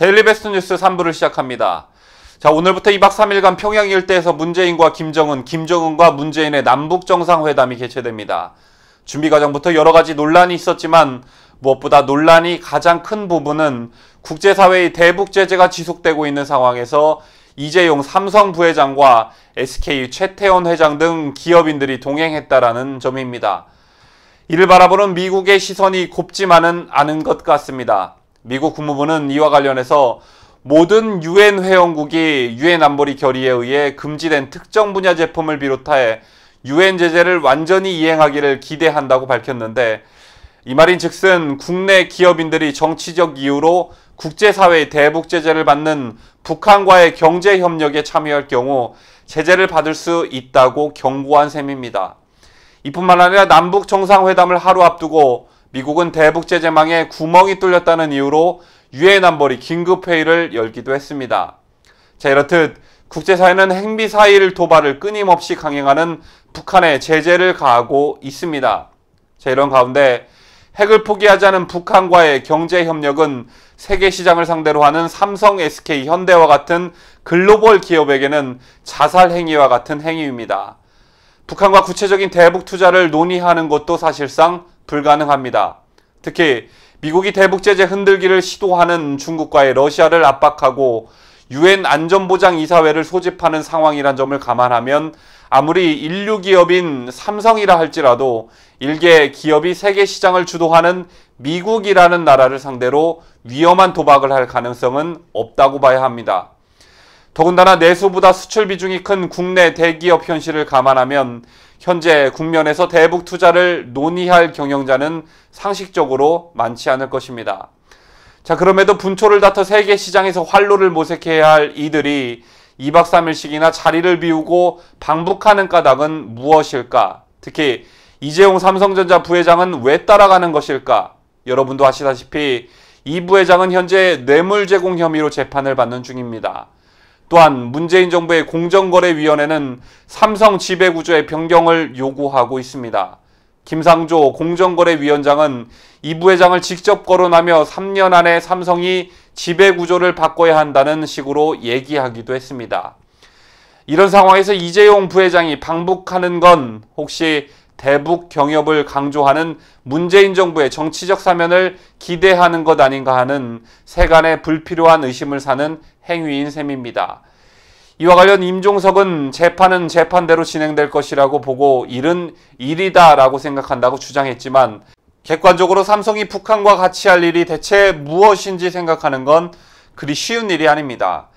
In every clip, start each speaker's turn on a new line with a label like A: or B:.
A: 데일리 베스트 뉴스 3부를 시작합니다. 자, 오늘부터 2박 3일간 평양 일대에서 문재인과 김정은, 김정은과 문재인의 남북정상회담이 개최됩니다. 준비 과정부터 여러 가지 논란이 있었지만 무엇보다 논란이 가장 큰 부분은 국제사회의 대북 제재가 지속되고 있는 상황에서 이재용 삼성 부회장과 SK 최태원 회장 등 기업인들이 동행했다라는 점입니다. 이를 바라보는 미국의 시선이 곱지만은 않은 것 같습니다. 미국 국무부는 이와 관련해서 모든 유엔 회원국이 유엔 안보리 결의에 의해 금지된 특정 분야 제품을 비롯해 유엔 제재를 완전히 이행하기를 기대한다고 밝혔는데, 이 말인즉슨 국내 기업인들이 정치적 이유로 국제사회의 대북 제재를 받는 북한과의 경제협력에 참여할 경우 제재를 받을 수 있다고 경고한 셈입니다. 이뿐만 아니라 남북 정상회담을 하루 앞두고 미국은 대북 제재망에 구멍이 뚫렸다는 이유로 유엔 안보리 긴급회의를 열기도 했습니다. 자, 이렇듯 국제사회는 핵미사일 도발을 끊임없이 강행하는 북한에 제재를 가하고 있습니다. 자, 이런 가운데 핵을 포기하지 않은 북한과의 경제협력은 세계 시장을 상대로 하는 삼성, SK, 현대와 같은 글로벌 기업에게는 자살 행위와 같은 행위입니다. 북한과 구체적인 대북 투자를 논의하는 것도 사실상 불가능합니다. 특히 미국이 대북 제재 흔들기를 시도하는 중국과의 러시아를 압박하고 유엔 안전보장이사회를 소집하는 상황이란 점을 감안하면 아무리 인류 기업인 삼성이라 할지라도 일개 기업이 세계 시장을 주도하는 미국이라는 나라를 상대로 위험한 도박을 할 가능성은 없다고 봐야 합니다. 더군다나 내수보다 수출 비중이 큰 국내 대기업 현실을 감안하면 현재 국면에서 대북 투자를 논의할 경영자는 상식적으로 많지 않을 것입니다. 자, 그럼에도 분초를 다퉈 세계 시장에서 활로를 모색해야 할 이들이 2박 3일씩이나 자리를 비우고 방북하는 까닭은 무엇일까? 특히 이재용 삼성전자 부회장은 왜 따라가는 것일까? 여러분도 아시다시피 이 부회장은 현재 뇌물 제공 혐의로 재판을 받는 중입니다. 또한 문재인 정부의 공정거래위원회는 삼성 지배구조의 변경을 요구하고 있습니다. 김상조 공정거래위원장은 이 부회장을 직접 거론하며 3년 안에 삼성이 지배구조를 바꿔야 한다는 식으로 얘기하기도 했습니다. 이런 상황에서 이재용 부회장이 방북하는 건 혹시 대북 경협을 강조하는 문재인 정부의 정치적 사면을 기대하는 것 아닌가 하는 세간의 불필요한 의심을 사는 행위인 셈입니다. 이와 관련 임종석은 재판은 재판대로 진행될 것이라고 보고 일은 일이다라고 생각한다고 주장했지만, 객관적으로 삼성이 북한과 같이 할 일이 대체 무엇인지 생각하는 건 그리 쉬운 일이 아닙니다.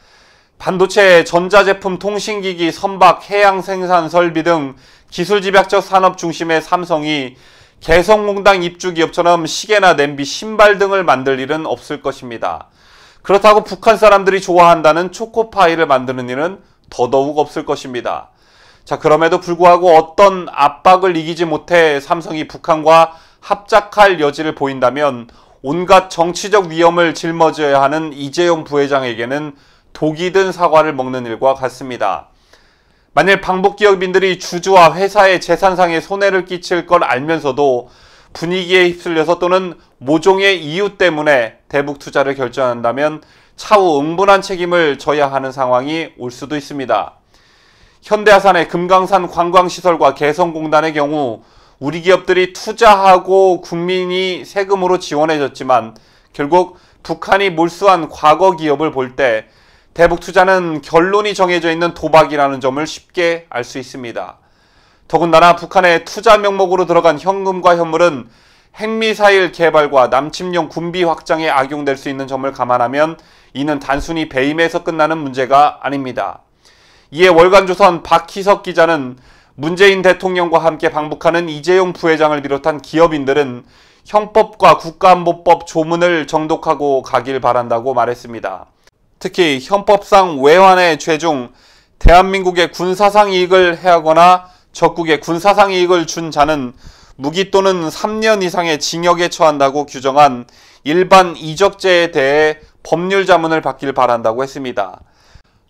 A: 반도체, 전자제품, 통신기기, 선박, 해양 생산 설비 등 기술집약적 산업 중심의 삼성이 개성공단 입주기업처럼 시계나 냄비, 신발 등을 만들 일은 없을 것입니다. 그렇다고 북한 사람들이 좋아한다는 초코파이를 만드는 일은 더더욱 없을 것입니다. 자, 그럼에도 불구하고 어떤 압박을 이기지 못해 삼성이 북한과 합작할 여지를 보인다면 온갖 정치적 위험을 짊어져야 하는 이재용 부회장에게는 독이 든 사과를 먹는 일과 같습니다. 만일 방북기업인들이 주주와 회사의 재산상의 손해를 끼칠 걸 알면서도 분위기에 휩쓸려서 또는 모종의 이유 때문에 대북 투자를 결정한다면 차후 응분한 책임을 져야 하는 상황이 올 수도 있습니다. 현대아산의 금강산 관광시설과 개성공단의 경우 우리 기업들이 투자하고 국민이 세금으로 지원해줬지만 결국 북한이 몰수한 과거 기업을 볼 때 대북 투자는 결론이 정해져 있는 도박이라는 점을 쉽게 알 수 있습니다. 더군다나 북한의 투자 명목으로 들어간 현금과 현물은 핵미사일 개발과 남침용 군비 확장에 악용될 수 있는 점을 감안하면 이는 단순히 배임에서 끝나는 문제가 아닙니다. 이에 월간조선 박희석 기자는 문재인 대통령과 함께 방북하는 이재용 부회장을 비롯한 기업인들은 형법과 국가안보법 조문을 정독하고 가길 바란다고 말했습니다. 특히 형법상 외환의 죄 중 대한민국의 군사상 이익을 해하거나 적국에 군사상 이익을 준 자는 무기 또는 3년 이상의 징역에 처한다고 규정한 일반 이적죄에 대해 법률 자문을 받길 바란다고 했습니다.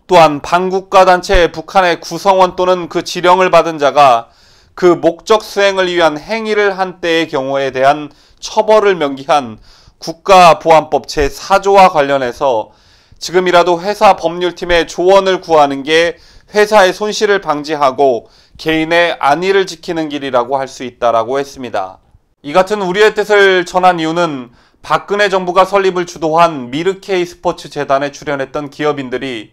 A: 또한 반국가 단체 북한의 구성원 또는 그 지령을 받은 자가 그 목적 수행을 위한 행위를 한 때의 경우에 대한 처벌을 명기한 국가보안법 제4조와 관련해서 지금이라도 회사 법률팀에 조언을 구하는 게 회사의 손실을 방지하고 개인의 안위를 지키는 길이라고 할 수 있다라고 했습니다. 이 같은 우리의 뜻을 전한 이유는 박근혜 정부가 설립을 주도한 미르케이 스포츠 재단에 출연했던 기업인들이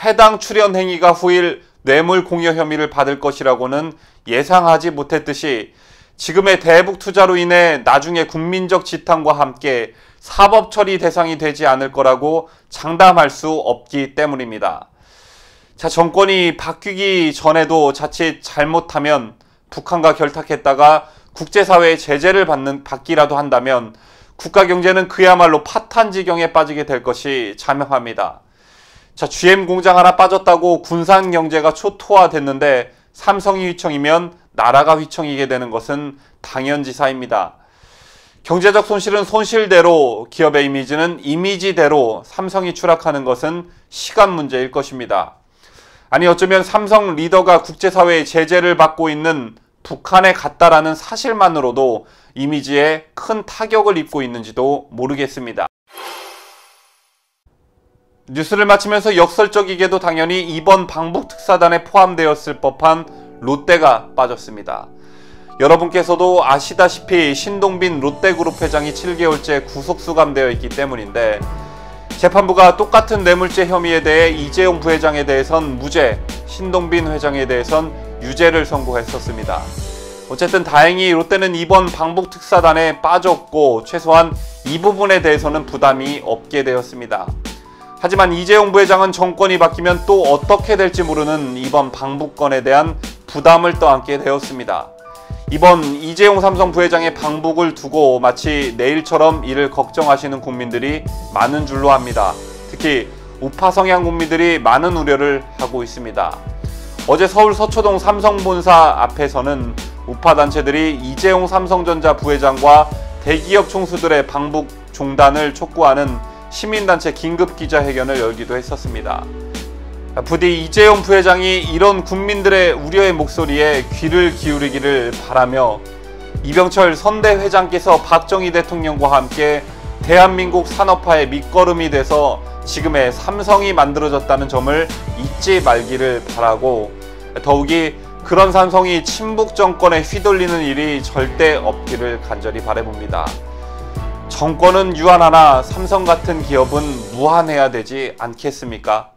A: 해당 출연 행위가 후일 뇌물 공여 혐의를 받을 것이라고는 예상하지 못했듯이 지금의 대북 투자로 인해 나중에 국민적 지탄과 함께 사법 처리 대상이 되지 않을 거라고 장담할 수 없기 때문입니다. 자, 정권이 바뀌기 전에도 자칫 잘못하면 북한과 결탁했다가 국제사회의 제재를 받기라도 한다면 국가 경제는 그야말로 파탄 지경에 빠지게 될 것이 자명합니다. 자, GM 공장 하나 빠졌다고 군산 경제가 초토화됐는데 삼성이 휘청이면 나라가 휘청이게 되는 것은 당연지사입니다. 경제적 손실은 손실대로, 기업의 이미지는 이미지대로 삼성이 추락하는 것은 시간 문제일 것입니다. 아니, 어쩌면 삼성 리더가 국제사회의 제재를 받고 있는 북한에 갔다라는 사실만으로도 이미지에 큰 타격을 입고 있는지도 모르겠습니다. 뉴스를 마치면서 역설적이게도 당연히 이번 방북특사단에 포함되었을 법한 롯데가 빠졌습니다. 여러분께서도 아시다시피 신동빈 롯데그룹 회장이 7개월째 구속수감되어 있기 때문인데 재판부가 똑같은 뇌물죄 혐의에 대해 이재용 부회장에 대해선 무죄, 신동빈 회장에 대해선 유죄를 선고했었습니다. 어쨌든 다행히 롯데는 이번 방북특사단에 빠졌고 최소한 이 부분에 대해서는 부담이 없게 되었습니다. 하지만 이재용 부회장은 정권이 바뀌면 또 어떻게 될지 모르는 이번 방북건에 대한 부담을 떠안게 되었습니다. 이번 이재용 삼성 부회장의 방북을 두고 마치 내일처럼 이를 걱정하시는 국민들이 많은 줄로 압니다. 특히 우파 성향 국민들이 많은 우려를 하고 있습니다. 어제 서울 서초동 삼성본사 앞에서는 우파 단체들이 이재용 삼성전자 부회장과 대기업 총수들의 방북 중단을 촉구하는 시민단체 긴급기자회견을 열기도 했었습니다. 부디 이재용 부회장이 이런 국민들의 우려의 목소리에 귀를 기울이기를 바라며 이병철 선대회장께서 박정희 대통령과 함께 대한민국 산업화의 밑거름이 돼서 지금의 삼성이 만들어졌다는 점을 잊지 말기를 바라고 더욱이 그런 삼성이 친북 정권에 휘둘리는 일이 절대 없기를 간절히 바라봅니다. 정권은 유한하나 삼성 같은 기업은 무한해야 되지 않겠습니까?